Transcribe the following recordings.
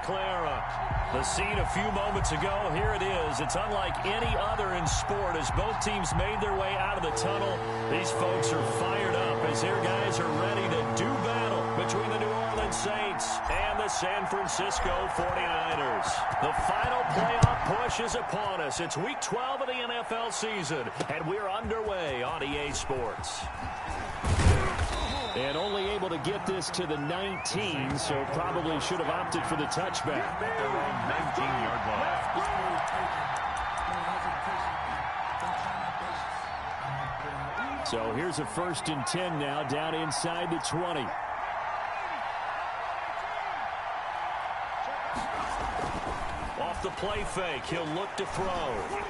Clara. The scene a few moments ago, here it is. It's unlike any other in sport as both teams made their way out of the tunnel. These folks are fired up as their guys are ready to do battle between the New Orleans Saints and the San Francisco 49ers. The final playoff push is upon us. It's week 12 of the NFL season, and we're underway on EA Sports. And only able to get this to the 19, so probably should have opted for the touchback. At their own 19-yard line. So here's a 1st and 10 now, down inside the 20. Off the play fake, he'll look to throw.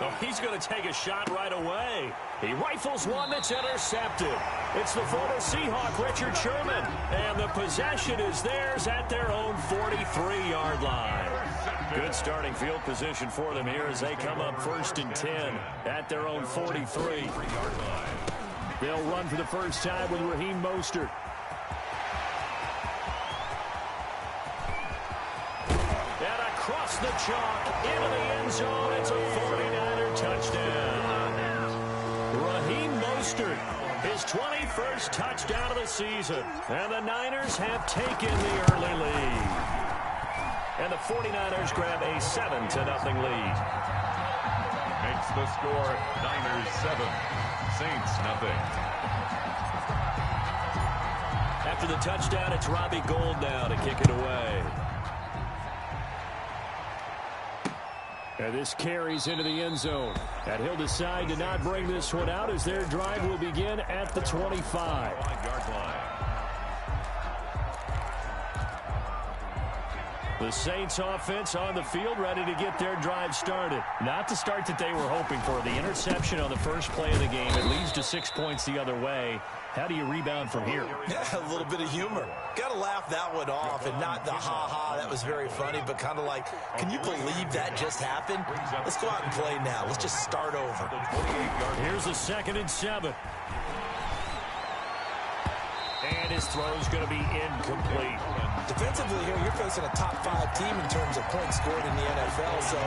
Oh, he's going to take a shot right away. He rifles one that's intercepted. It's the former Seahawk, Richard Sherman. And the possession is theirs at their own 43-yard line. Good starting field position for them here as they come up 1st and 10 at their own 43. They'll run for the first time with Raheem Mostert. And across the chalk into the end zone. It's a 49er touchdown. Raheem Mostert, his 21st touchdown of the season. And the Niners have taken the early lead. And the 49ers grab a 7-0 lead. Makes the score Niners 7, Saints nothing. After the touchdown, it's Robbie Gould now to kick it away. And this carries into the end zone. And he'll decide to not bring this one out as their drive will begin at the 25. 5-yard line. The Saints offense on the field ready to get their drive started. Not the start that they were hoping for. The interception on the first play of the game. It leads to 6 points the other way. How do you rebound from here? Yeah, a little bit of humor. Got to laugh that one off and not the ha-ha. That was very funny, but kind of like, can you believe that just happened? Let's go out and play now. Let's just start over. Here's a 2nd and 7. And his throw's going to be incomplete. Defensively here, you're facing a top 5 team in terms of points scored in the NFL. So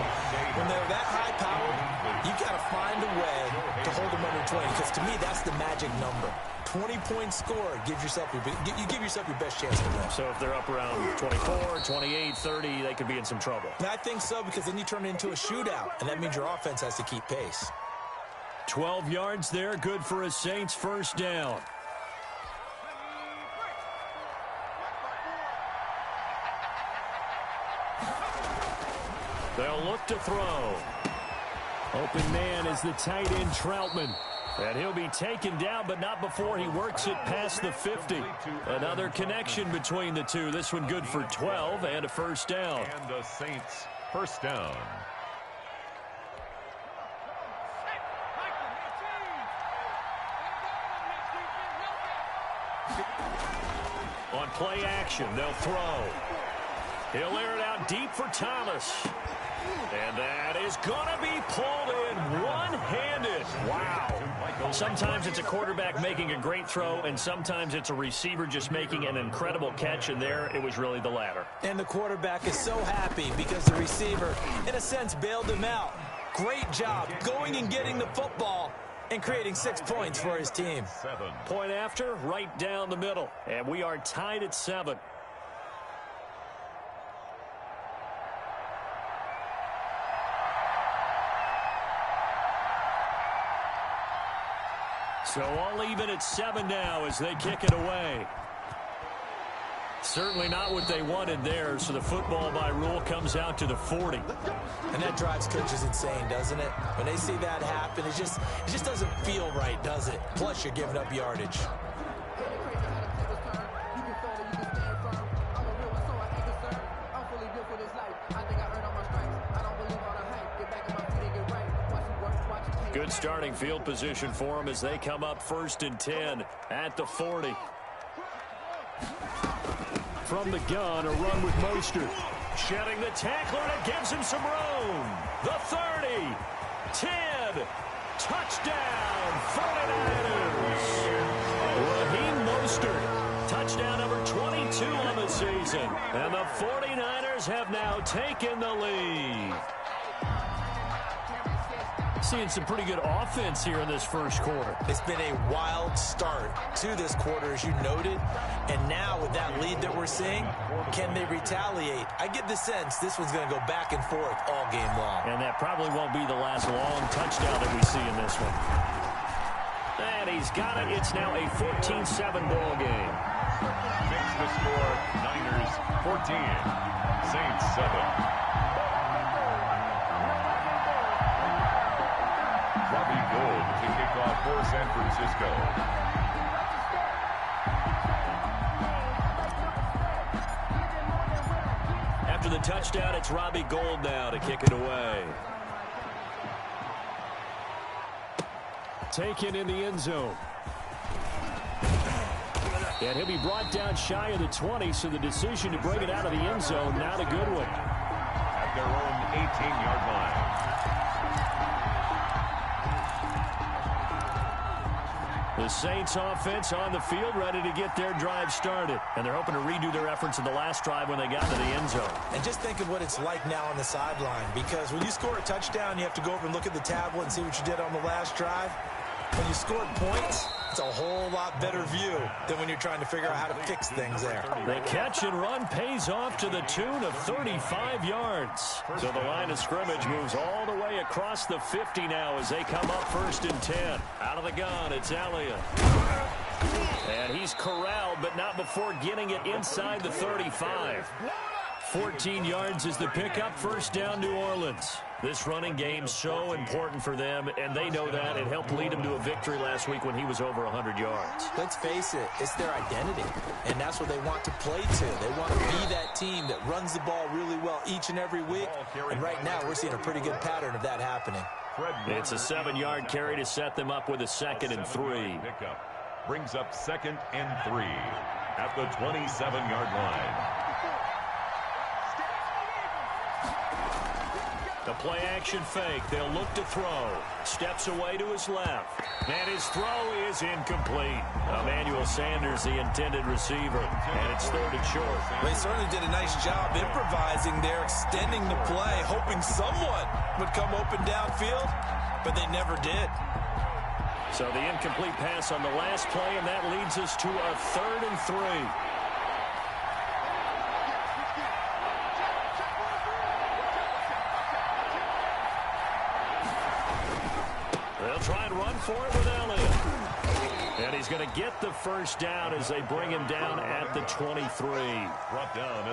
when they're that high powered, you've got to find a way to hold them under 20. Because to me, that's the magic number. 20 points scored, you give yourself your best chance to win. So if they're up around 24, 28, 30, they could be in some trouble. And I think so, because then you turn it into a shootout, and that means your offense has to keep pace. 12 yards there, good for a Saints first down. They'll look to throw. Open man is the tight end Troutman. And he'll be taken down, but not before he works it past the 50. Another connection between the two. This one good for 12 and a first down. And the Saints first down. On play action, they'll throw. He'll air it out deep for Thomas. And that is going to be pulled in one-handed. Wow. Sometimes it's a quarterback making a great throw, and sometimes it's a receiver just making an incredible catch, and there it was really the latter. And the quarterback is so happy because the receiver, in a sense, bailed him out. Great job going and getting the football and creating 6 points for his team. 7. Point after, right down the middle. And we are tied at 7. So all even at 7 now as they kick it away. Certainly not what they wanted there, so the football by rule comes out to the 40. And that drives coaches insane, doesn't it? When they see that happen, it just doesn't feel right, does it? Plus, you're giving up yardage. Good starting field position for them as they come up 1st and 10 at the 40. From the gun, a run with Mostert. Shedding the tackler, and it gives him some room. The 30, 10, touchdown, 49ers. Raheem Mostert, Touchdown number 22 on the season. And the 49ers have now taken the lead. Seeing some pretty good offense here in this first quarter. It's been a wild start to this quarter, as you noted. And now with that lead that we're seeing, can they retaliate? I get the sense this one's going to go back and forth all game long. And that probably won't be the last long touchdown that we see in this one. And he's got it. It's now a 14-7 ball game. Makes the score Niners 14, Saints 7. Robbie Gould to kick off for San Francisco. After the touchdown, it's Robbie Gould now to kick it away. Taken in the end zone. And he'll be brought down shy of the 20, so the decision to bring it out of the end zone, not a good one. At their own 18-yard line. The Saints offense on the field, ready to get their drive started. And they're hoping to redo their efforts in the last drive when they got to the end zone. And just think of what it's like now on the sideline, because when you score a touchdown, you have to go over and look at the tablet and see what you did on the last drive. When you scored points, it's a whole lot better view than when you're trying to figure out how to fix things there. The catch and run pays off to the tune of 35 yards. So the line of scrimmage moves all the way across the 50 now as they come up 1st and 10. Out of the gun, it's Elliott. And he's corralled, but not before getting it inside the 35. 14 yards is the pickup, 1st down New Orleans. This running game so important for them, and they know that. It helped lead them to a victory last week when he was over 100 yards. Let's face it, it's their identity, and that's what they want to play to. They want to be that team that runs the ball really well each and every week, and right now we're seeing a pretty good pattern of that happening. It's a 7-yard carry to set them up with a 2nd and 3. Pickup brings up 2nd and 3 at the 27-yard line. The play-action fake. They'll look to throw. Steps away to his left. And his throw is incomplete. Emmanuel Sanders, the intended receiver. And it's 3rd and short. They certainly did a nice job improvising there, extending the play, hoping someone would come open downfield, but they never did. So the incomplete pass on the last play, and that leads us to a 3rd and 3. Try and run for it with Elliott. And he's going to get the 1st down as they bring him down at the 23.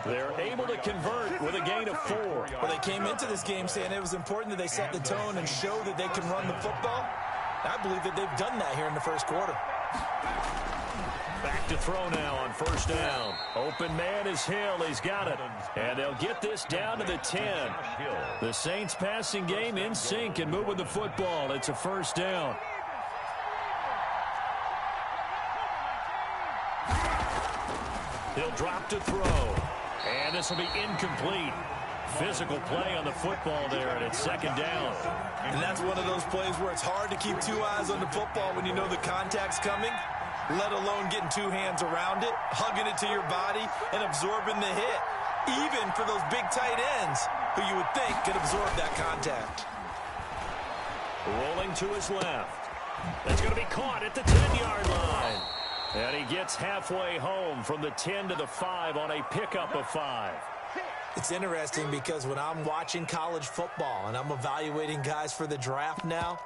They're able to convert with a gain of 4. Well, they came into this game saying it was important that they set the tone and show that they can run the football. I believe that they've done that here in the first quarter. Back to throw now on 1st down. Open man is Hill. He's got it. And they'll get this down to the 10. The Saints passing game in sync and moving the football. It's a 1st down. He'll drop to throw. And this will be incomplete. Physical play on the football there, and it's 2nd down. And that's one of those plays where it's hard to keep 2 eyes on the football when you know the contact's coming, let alone getting 2 hands around it, hugging it to your body, and absorbing the hit, even for those big tight ends who you would think could absorb that contact. Rolling to his left. That's going to be caught at the 10-yard line. And he gets halfway home from the 10 to the 5 on a pickup of 5. It's interesting because when I'm watching college football and I'm evaluating guys for the draft now,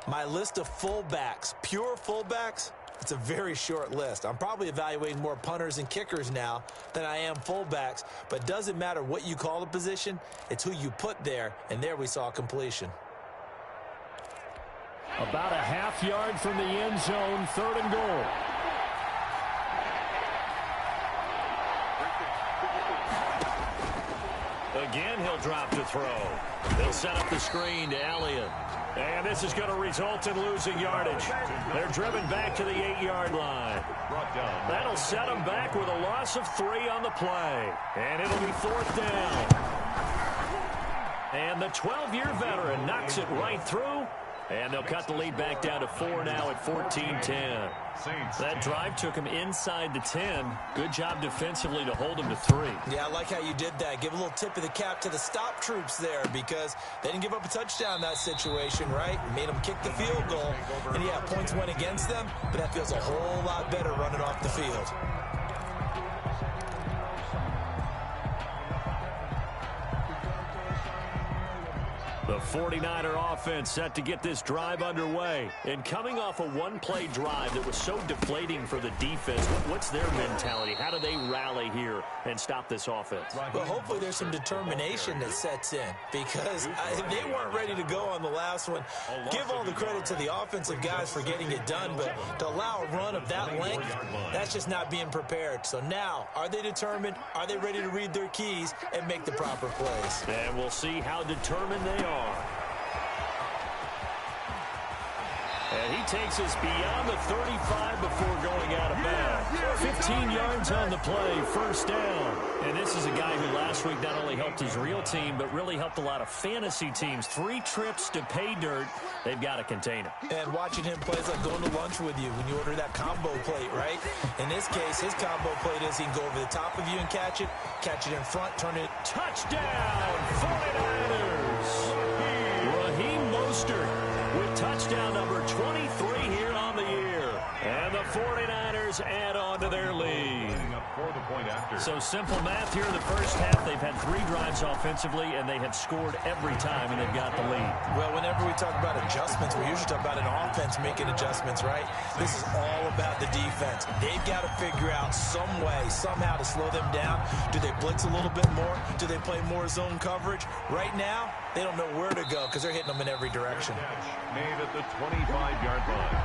my list of fullbacks, pure fullbacks, it's a very short list. I'm probably evaluating more punters and kickers now than I am fullbacks, but it doesn't matter what you call the position, it's who you put there, and there we saw completion. About a half yard from the end zone, 3rd and goal. Again, he'll drop to throw. They'll set up the screen to Elliott. And this is going to result in losing yardage. They're driven back to the 8-yard line. That'll set them back with a loss of 3 on the play. And it'll be 4th down. And the 12-year veteran knocks it right through. And they'll cut the lead back down to 4 now at 14-10. That drive took him inside the 10. Good job defensively to hold him to 3. Yeah, I like how you did that. Give a little tip of the cap to the stop troops there because they didn't give up a touchdown in that situation, right? Made them kick the field goal. And, yeah, points went against them, but that feels a whole lot better running off the field. The 49er offense set to get this drive underway. And coming off a one-play drive that was so deflating for the defense, what's their mentality? How do they rally here and stop this offense? Well, hopefully there's some determination that sets in because they weren't ready to go on the last one. Give all the credit to the offensive guys for getting it done, but to allow a run of that length, that's just not being prepared. So now, are they determined? Are they ready to read their keys and make the proper plays? And we'll see how determined they are. And he takes us beyond the 35 before going out of bounds. 15 yards on the play, first down. And this is a guy who last week not only helped his real team, but really helped a lot of fantasy teams. 3 trips to pay dirt. They've got to contain him. And watching him play is like going to lunch with you when you order that combo plate, right? In this case, his combo plate is he can go over the top of you and catch it in front, turn it. Touchdown, 49ers! Raheem Mostert with touchdown number 23 here on the year. And the 49ers add on to their lead. So simple math here in the first half. They've had 3 drives offensively, and they have scored every time, and they've got the lead. Well, whenever we talk about adjustments, we usually talk about an offense making adjustments, right? This is all about the defense. They've got to figure out some way, somehow to slow them down. Do they blitz a little bit more? Do they play more zone coverage? Right now, they don't know where to go because they're hitting them in every direction. Made at the 25-yard line.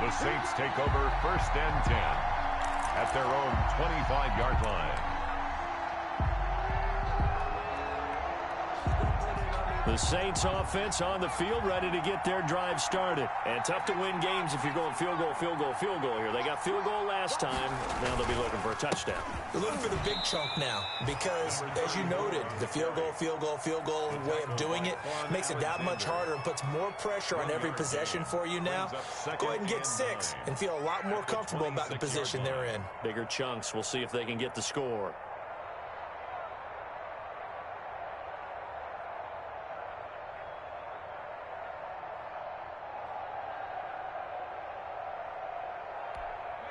The Saints take over first and 10 at their own 25-yard line. The Saints offense on the field, ready to get their drive started. And tough to win games if you're going field goal, field goal, field goal here. They got field goal last time. Now they'll be looking for a touchdown. They're looking for the big chunk now because, as you noted, the field goal way of doing it makes it that much harder and puts more pressure on every possession for you now. Go ahead and get 6 and feel a lot more comfortable about the position they're in. Bigger chunks. We'll see if they can get the score.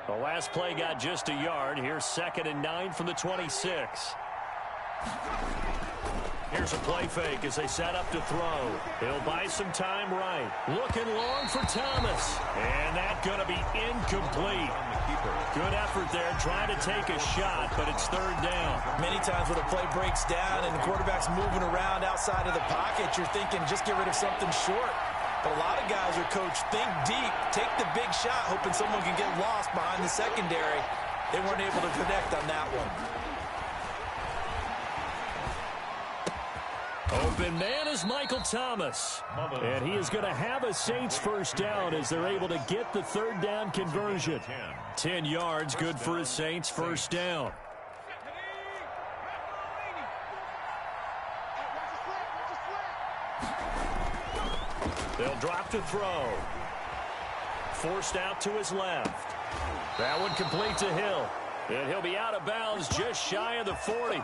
The last play got just a yard. Here's 2nd and 9 from the 26. Here's a play fake as they set up to throw. He'll buy some time right. Looking long for Thomas. And that's going to be incomplete. Good effort there, trying to take a shot, but it's 3rd down. Many times when a play breaks down and the quarterback's moving around outside of the pocket, you're thinking just get rid of something short. But a lot of guys are coached, think deep, take the big shot, hoping someone can get lost behind the secondary. They weren't able to connect on that one. Open man is Michael Thomas. And he is going to have a Saints first down as they're able to get the 3rd down conversion. 10 yards, good for a Saints first down. They'll drop to throw. Forced out to his left. That one complete to Hill. And he'll be out of bounds just shy of the 40.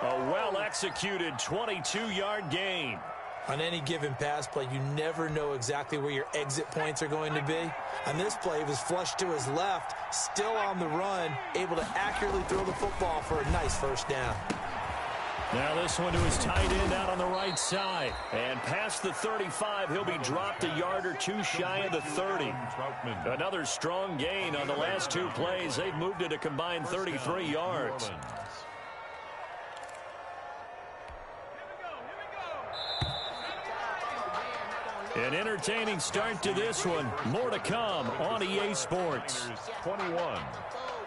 A well-executed 22-yard gain. On any given pass play, you never know exactly where your exit points are going to be. On this play, he was flushed to his left, still on the run, able to accurately throw the football for a nice first down. Now this one to his tight end out on the right side. And past the 35, he'll be dropped a yard or 2 shy of the 30. Another strong gain on the last 2 plays. They've moved it a combined 33 yards. An entertaining start to this one. More to come on EA Sports. 21,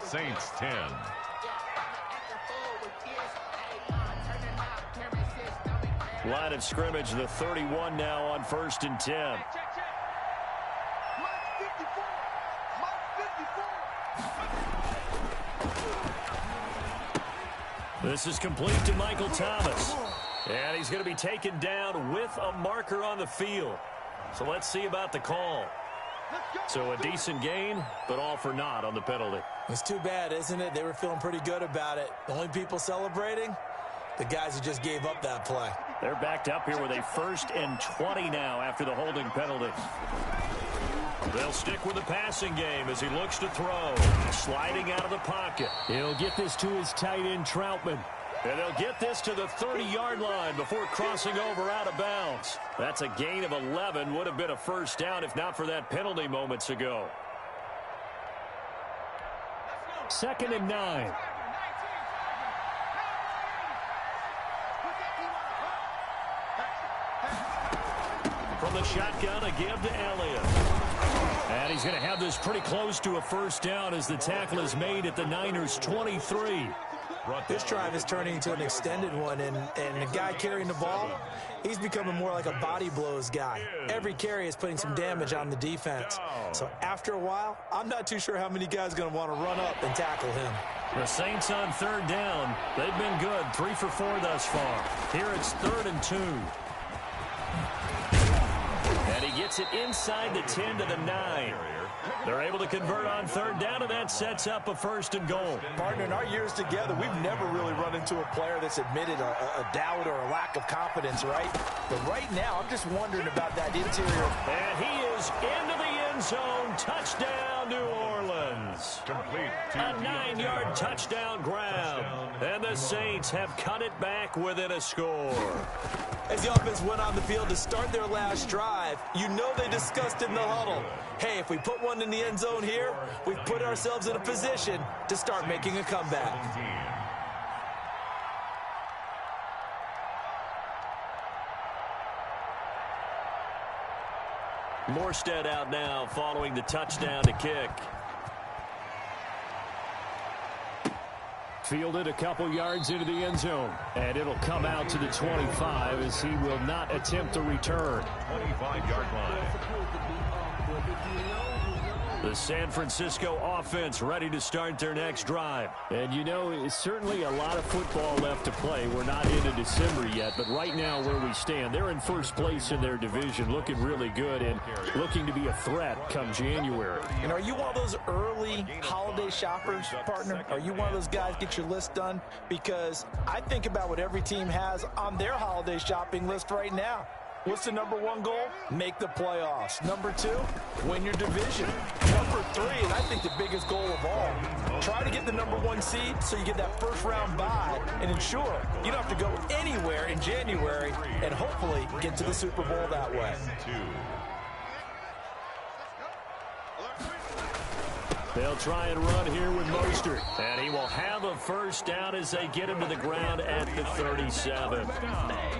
Saints 10. Line of scrimmage, the 31 now on 1st and 10. This is complete to Michael Thomas. And he's going to be taken down with a marker on the field. So let's see about the call. So a decent gain, but all for naught on the penalty. It's too bad, isn't it? They were feeling pretty good about it. The only people celebrating, the guys who just gave up that play. They're backed up here with a 1st and 20 now after the holding penalty. They'll stick with the passing game as he looks to throw. Sliding out of the pocket. He'll get this to his tight end, Troutman. And they'll get this to the 30-yard line before crossing over out of bounds. That's a gain of 11. Would have been a first down if not for that penalty moments ago. 2nd and 9. From the shotgun, a give to Elliott. And he's going to have this pretty close to a first down as the tackle is made at the Niners' 23. This drive is turning into an extended one, and the guy carrying the ball, he's becoming more like a body blows guy. Every carry is putting some damage on the defense. So after a while, I'm not too sure how many guys are going to want to run up and tackle him. The Saints on 3rd down. They've been good, 3 for 4 thus far. Here it's 3rd and 2. And he gets it inside the 10 to the 9. They're able to convert on 3rd down, and that sets up a 1st and goal. Partner, in our years together, we've never really run into a player that's admitted a doubt or a lack of confidence, right? But right now, I'm just wondering about that interior. And he is into the end zone. Touchdown, New Orleans. Complete. A 9-yard touchdown grab. And the Saints have cut it back within a score. As the offense went on the field to start their last drive, you know they discussed in the huddle, hey, if we put one in the end zone here, we've put ourselves in a position to start making a comeback. Morstead out now following the touchdown to kick. Fielded a couple yards into the end zone. And it'll come out to the 25 as he will not attempt the return. 25-yard line. The San Francisco offense ready to start their next drive. And you know, it's certainly a lot of football left to play. We're not into December yet, but right now where we stand, they're in first place in their division, looking really good and looking to be a threat come January. And are you one of those early holiday shoppers, partner? Are you one of those guys get your list done? Because I think about what every team has on their holiday shopping list right now. What's the number 1 goal? Make the playoffs. Number 2, win your division. Number 3, and I think the biggest goal of all, try to get the number 1 seed so you get that first-round bye and ensure you don't have to go anywhere in January and hopefully get to the Super Bowl that way. They'll try and run here with Mostert. And he will have a first down as they get him to the ground at the 37.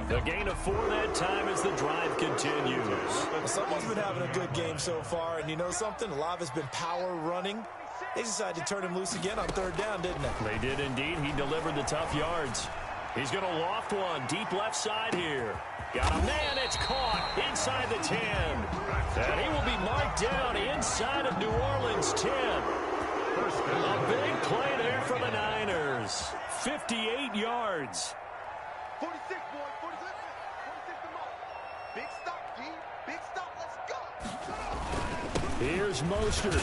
The gain of 4 that time as the drive continues. Well, someone's been having a good game so far, and you know something? A lot of it's been power running. They decided to turn him loose again on 3rd down, didn't they? They did indeed. He delivered the tough yards. He's going to loft one deep left side here. Got a man, it's caught inside the 10. And he will be marked down inside of New Orleans 10. A big play there for the Niners. 58 yards. 46, boy, 46. 46 to mark. Big stop, G. Big stop, let's go. Here's Mostert.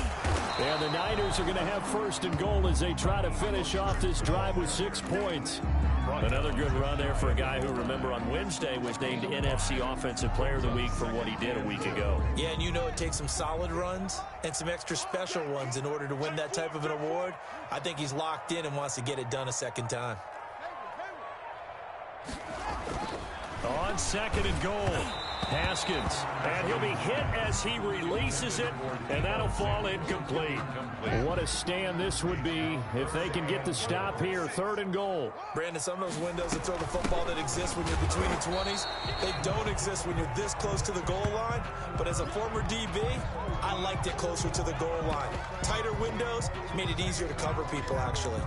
And the Niners are going to have 1st and goal as they try to finish off this drive with 6 points. Another good run there for a guy who, remember, on Wednesday was named NFC Offensive Player of the Week for what he did a week ago. Yeah, and you know it takes some solid runs and some extra special ones in order to win that type of an award. I think he's locked in and wants to get it done a second time. On 2nd and goal, Haskins. And he'll be hit as he releases it, and that'll fall incomplete. What a stand this would be if they can get the stop here. 3rd and goal. Brandon, some of those windows to throw the football that exist when you're between the 20s, they don't exist when you're this close to the goal line. But as a former DB, I liked it closer to the goal line. Tighter windows made it easier to cover people, actually.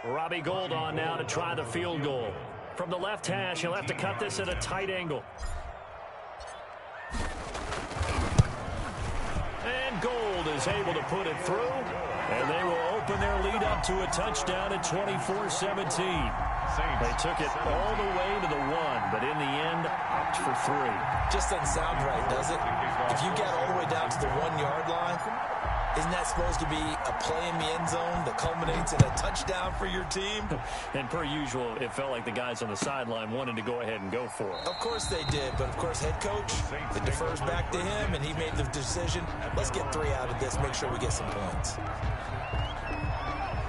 Robbie Gould on now to try the field goal. from the left hash. He'll have to cut this at a tight angle. And Gold is able to put it through. And they will open their lead up to a touchdown at 24-17. They took it all the way to the 1, but in the end, opt for 3. Just doesn't sound right, does it? If you get all the way down to the 1-yard line, isn't that supposed to be a play in the end zone that culminates in a touchdown for your team? And per usual, it felt like the guys on the sideline wanted to go ahead and go for it. Of course they did, but of course head coach, it defers back to him, and he made the decision, let's get 3 out of this, make sure we get some points.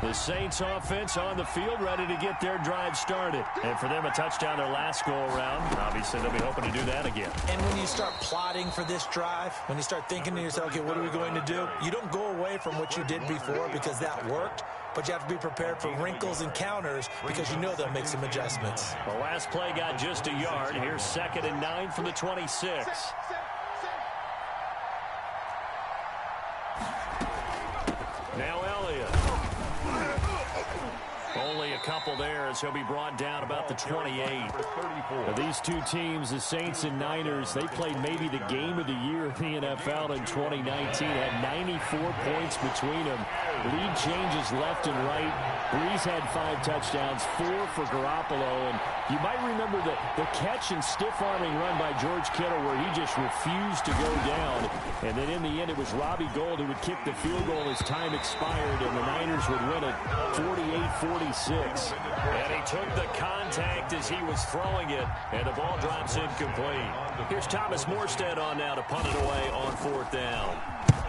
The Saints offense on the field, ready to get their drive started. And for them, a touchdown their last go-around. Obviously, they'll be hoping to do that again. And when you start plotting for this drive, when you start thinking to yourself, okay, what are we going to do? You don't go away from what you did before because that worked, but you have to be prepared for wrinkles and counters because you know they'll make some adjustments. The last play got just a yard. Here's 2nd and 9 from the 26. Now Elliott. Only a couple there as he'll be brought down about the 28. These two teams, the Saints and Niners, they played maybe the game of the year in the NFL in 2019. Had 94 points between them. Lead changes left and right. Breeze had 5 touchdowns, 4 for Garoppolo. And you might remember the catch and stiff-arming run by George Kittle where he just refused to go down. And then in the end, it was Robbie Gould who would kick the field goal as time expired, and the Niners would win it 48-46. And he took the contact as he was throwing it, and the ball drops incomplete. Here's Thomas Morstead on now to punt it away on 4th down.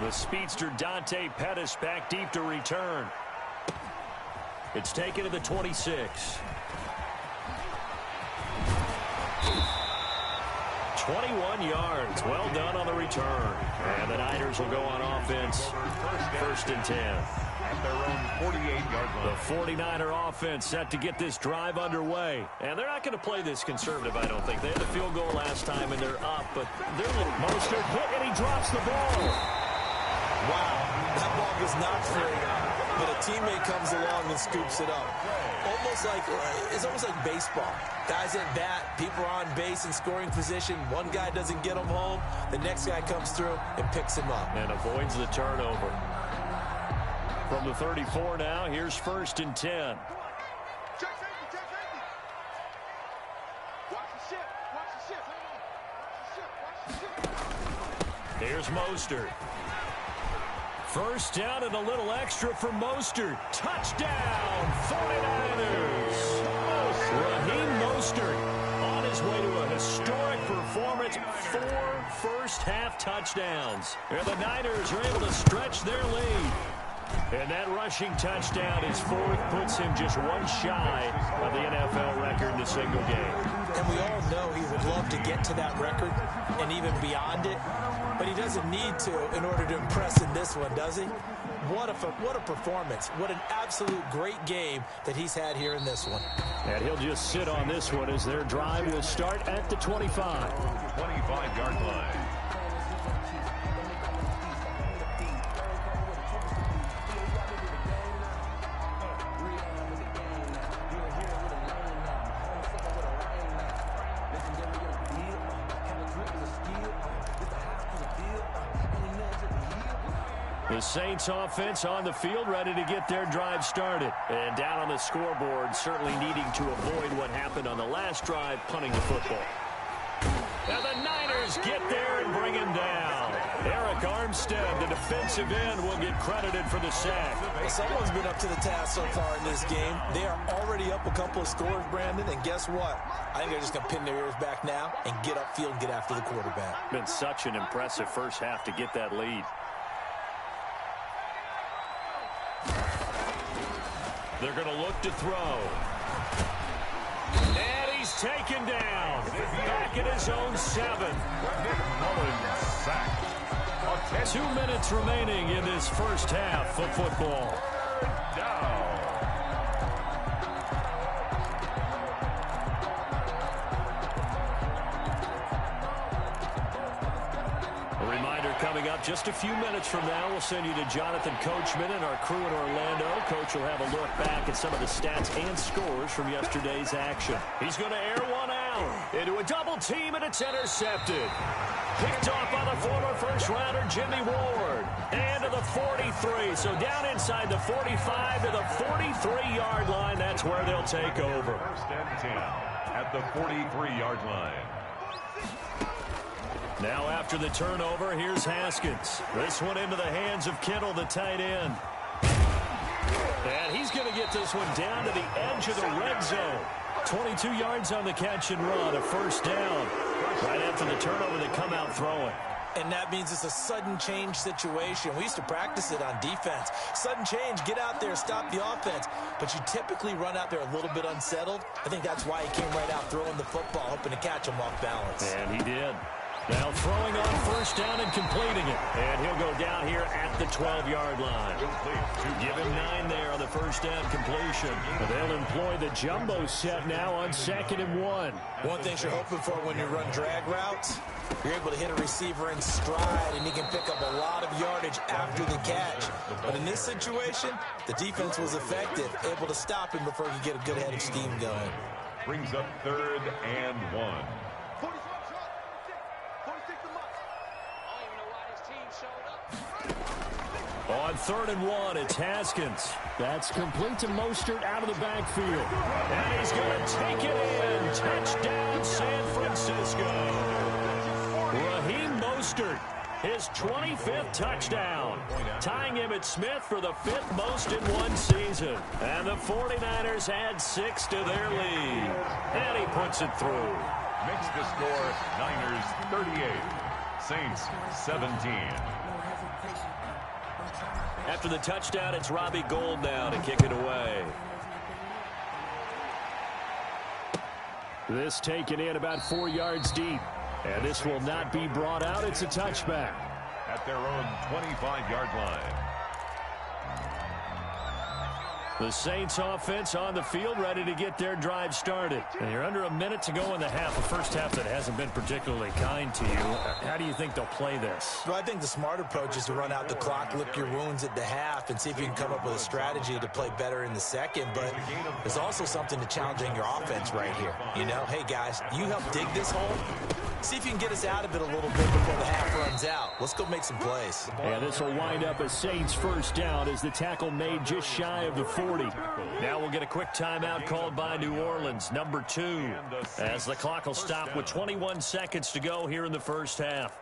The speedster Dante Pettis back deep to return. It's taken to the 26. 21 yards. Well done on the return. And the Niners will go on offense. 1st and 10. At their own 48-yard line. The 49er offense set to get this drive underway. And they're not going to play this conservative, I don't think. They had a field goal last time, and they're up. But they're Mostert hit, and he drops the ball. Wow, that ball was not free, but a teammate comes along and scoops it up. It's almost like baseball. Guys at bat, people are on base in scoring position. One guy doesn't get them home. The next guy comes through and picks him up. And avoids the turnover. From the 34 now, here's 1st and 10. Check safety. Watch the ship. Here's Mostert. 1st down and a little extra for Mostert. Touchdown, 49ers. Raheem Mostert on his way to a historic performance. 4 first-half touchdowns. And the Niners are able to stretch their lead. And that rushing touchdown is 4th, puts him just 1 shy of the NFL record in a single game. And we all know he would love to get to that record and even beyond it, but he doesn't need to in order to impress in this one, does he? What a performance. What an absolute great game that he's had here in this one. And he'll just sit on this one as their drive will start at the 25. 25-yard line. The Saints offense on the field ready to get their drive started. And down on the scoreboard, certainly needing to avoid what happened on the last drive, punting the football. Now the Niners get there and bring him down. Eric Armstead, the defensive end, will get credited for the sack. Well, someone's been up to the task so far in this game. They are already up a couple of scores, Brandon, and guess what? I think they're just going to pin their ears back now and get upfield and get after the quarterback. Been such an impressive first half to get that lead. They're going to look to throw. And he's taken down. Back at his own 7. Mullins sacked. 2 minutes remaining in this first half of football. Down. A reminder coming Coming up just a few minutes from now, we'll send you to Jonathan Coachman and our crew in Orlando. Coach will have a look back at some of the stats and scores from yesterday's action. He's going to air one out into a double team, and it's intercepted. Picked off by the former first-rounder Jimmy Ward. And to the 43. So down inside the 45 to the 43-yard line. That's where they'll take over. First and 10 at the 43-yard line. Now after the turnover, here's Haskins. This one into the hands of Kittle, the tight end. And he's going to get this one down to the edge of the red zone. 22 yards on the catch and run, a first down. Right after the turnover, they come out throwing. And that means it's a sudden change situation. We used to practice it on defense. Sudden change, get out there, stop the offense. But you typically run out there a little bit unsettled. I think that's why he came right out throwing the football, hoping to catch him off balance. And he did. Now throwing on first down and completing it. And he'll go down here at the 12-yard line. Give him 9 there on the first down completion. They'll employ the jumbo set now on 2nd and 1. One thing you're hoping for when you run drag routes, you're able to hit a receiver in stride, and he can pick up a lot of yardage after the catch. But in this situation, the defense was effective, able to stop him before he could get a good head of steam going. Brings up 3rd and 1. On 3rd and 1, it's Haskins. That's complete to Mostert out of the backfield. And he's going to take it in. Touchdown, San Francisco. Raheem Mostert, his 25th touchdown. Tying Emmitt Smith for the 5th most in one season. And the 49ers add 6 to their lead. And he puts it through. Makes the score Niners 38, Saints 17. After the touchdown, it's Robbie Gould now to kick it away. This taken in about 4 yards deep. And this will not be brought out. It's a touchback. At their own 25-yard line. The Saints offense on the field, ready to get their drive started. And you're under a minute to go in the half, a first half that hasn't been particularly kind to you. How do you think they'll play this? Well, I think the smart approach is to run out the clock, lick your wounds at the half, and see if you can come up with a strategy to play better in the second. But there's also something to challenging your offense right here. You know, hey, guys, you help dig this hole. See if you can get us out of it a little bit before the half runs out. Let's go make some plays. And this will wind up a Saints first down as the tackle made just shy of the 40. Now we'll get a quick timeout called by New Orleans, number 2, as the clock will stop with 21 seconds to go here in the first half.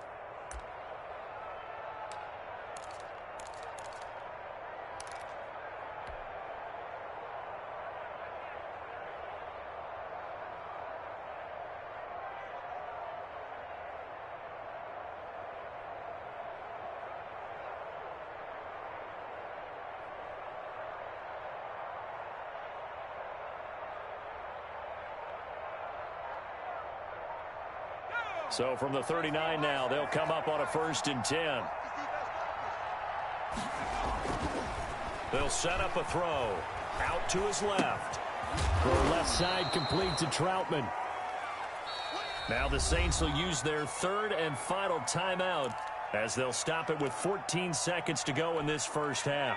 So from the 39 now, they'll come up on a 1st and 10. They'll set up a throw. Out to his left. For left side complete to Troutman. Now the Saints will use their 3rd and final timeout as they'll stop it with 14 seconds to go in this first half.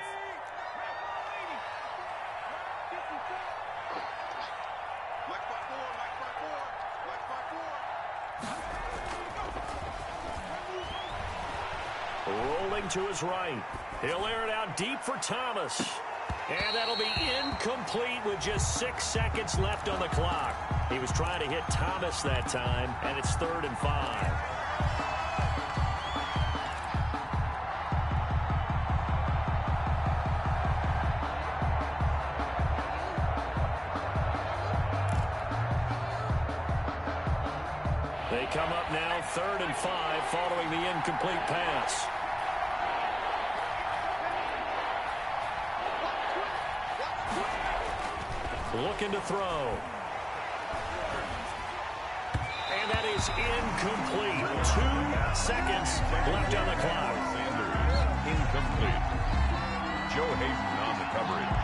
Rolling to his right. He'll air it out deep for Thomas. And that'll be incomplete with just 6 seconds left on the clock. He was trying to hit Thomas that time, and it's 3rd and 5. They come up now 3rd and 5 following the incomplete pass. Looking to throw. And that is incomplete. 2 seconds left on the clock. Sanders, incomplete. Joe Hayden on the coverage.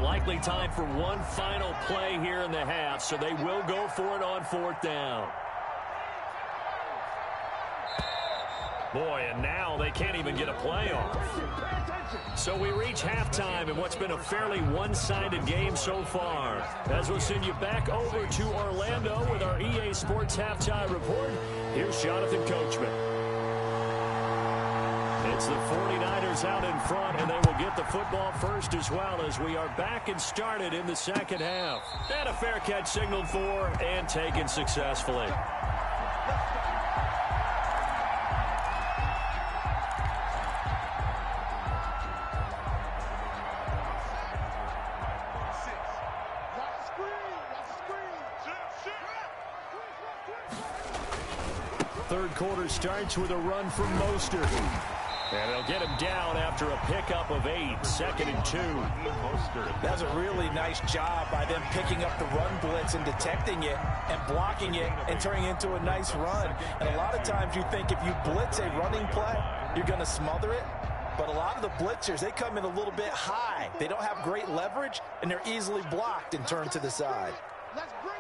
likely time for one final play here in the half, so they will go for it on 4th down. Boy, and now they can't even get a play off. So we reach halftime in what's been a fairly one-sided game so far. As we'll send you back over to Orlando with our EA Sports Halftime Report, here's Jonathan Coachman. It's the 49ers out in front, and they will get the football first as well as we are back and started in the second half. And a fair catch signaled for and taken successfully. Third quarter starts with a run from Mostert. And they'll get him down after a pickup of 8, 2nd and 2. That's a really nice job by them picking up the run blitz and detecting it and blocking it and turning it into a nice run. And a lot of times you think if you blitz a running play, you're going to smother it. But a lot of the blitzers, they come in a little bit high. They don't have great leverage, and they're easily blocked and turned to the side. Let's bring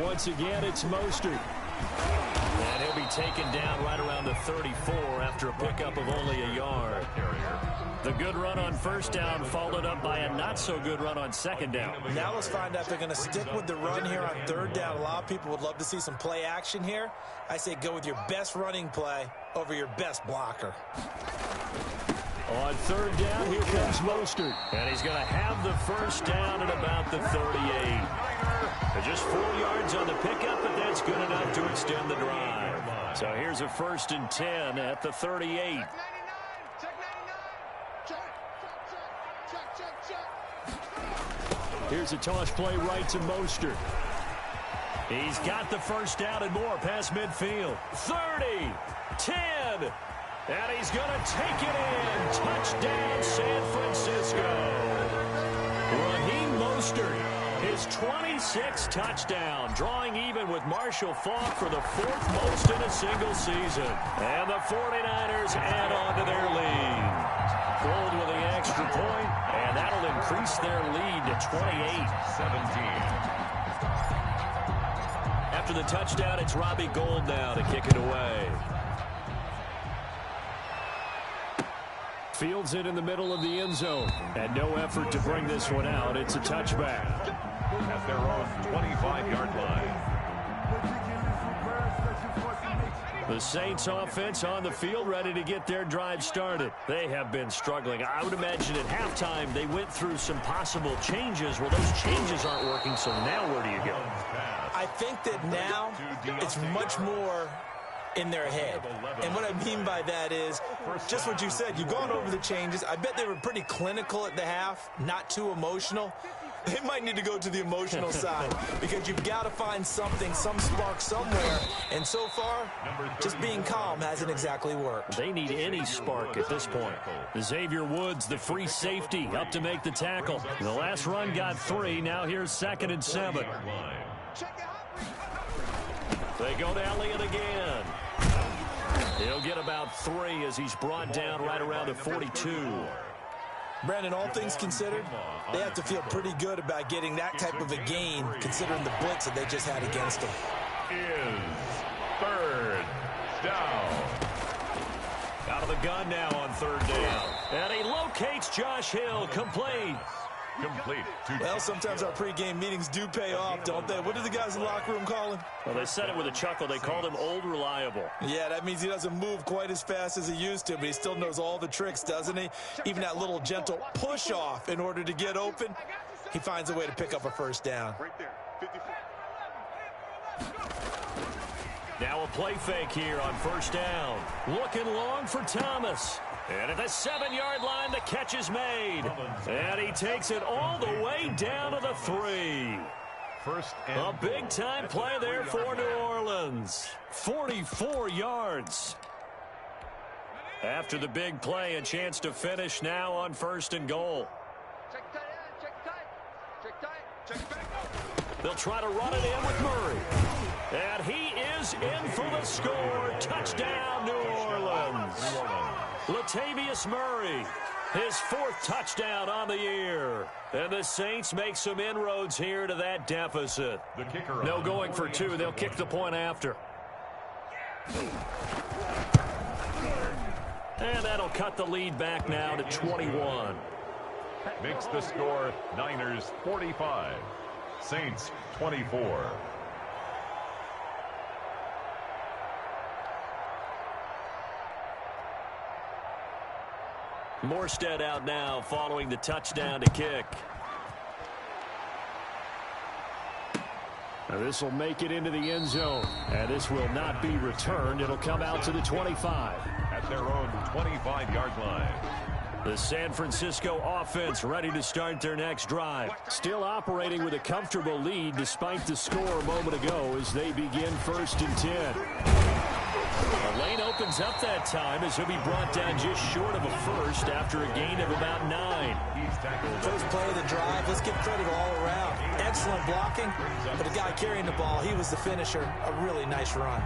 it. Once again, it's Mostert. And he'll be taken down right around the 34 after a pickup of only a yard. The good run on 1st down followed up by a not-so-good run on 2nd down. Now let's find out if they're going to stick with the run here on 3rd down. A lot of people would love to see some play action here. I say go with your best running play over your best blocker. On 3rd down, here comes Mostert. And he's going to have the 1st down at about the 38. Just 4 yards on the pickup, but that's good enough to extend the drive. So here's a 1st and 10 at the 38. Here's a toss play right to Mostert. He's got the 1st down and more past midfield. 30, 10, and he's going to take it in. Touchdown, San Francisco. Raheem Mostert, his 26th touchdown, drawing even with Marshall Faulk for the 4th most in a single season. And the 49ers add on to their lead. Gold with the extra point, and that'll increase their lead to 28-17. After the touchdown, it's Robbie Gould now to kick it away. Fields it in the middle of the end zone, and no effort to bring this one out. It's a touchback. At their own 25-yard line. The Saints offense on the field, ready to get their drive started. They have been struggling. I would imagine at halftime they went through some possible changes. Well, those changes aren't working, so now where do you go? I think that now it's much more in their head. And what I mean by that is just what you said. You've gone over the changes. I bet they were pretty clinical at the half, not too emotional. They might need to go to the emotional side because you've got to find something, some spark somewhere. And so far, just being calm hasn't exactly worked. They need any spark at this point. Xavier Woods, the free safety, up to make the tackle. The last run got 3. Now here's 2nd and 7. They go to Elliott again. He'll get about 3 as he's brought down right around the 42. Brandon, all things considered, they have to feel pretty good about getting that type of a gain considering the blitz that they just had against them. Is 3rd down. Out of the gun now on 3rd down. And he locates Josh Hill, complete. Well, sometimes our pregame meetings do pay off, don't they? What do the guys in the locker room call him? Well, they said it with a chuckle. They called him Old Reliable. Yeah, that means he doesn't move quite as fast as he used to, but he still knows all the tricks, doesn't he? Even that little gentle push-off in order to get open, he finds a way to pick up a 1st down. Right there, 54. Now a play fake here on 1st down. Looking long for Thomas. And at the 7-yard line, the catch is made. And he takes it all the way down to the 3. A big-time play there for New Orleans. 44 yards. After the big play, a chance to finish now on 1st and goal. Check tight end, check tight. Check tight, check back. They'll try to run it in with Murray. And he is in for the score. Touchdown, New Orleans. Latavius Murray. His 4th touchdown on the year. And the Saints make some inroads here to that deficit. The kicker. No going for 2. They'll kick the point after. And that'll cut the lead back now to 21. Makes the score Niners 45, Saints 24. Morstead out now following the touchdown to kick. This will make it into the end zone. And this will not be returned. It'll come out to the 25. At their own 25-yard line. The San Francisco offense ready to start their next drive. Still operating with a comfortable lead despite the score a moment ago as they begin 1st and 10. The lane opens up that time as he'll be brought down just short of a first after a gain of about 9. First play of the drive, let's give credit all around. Excellent blocking, but the guy carrying the ball, he was the finisher. A really nice run.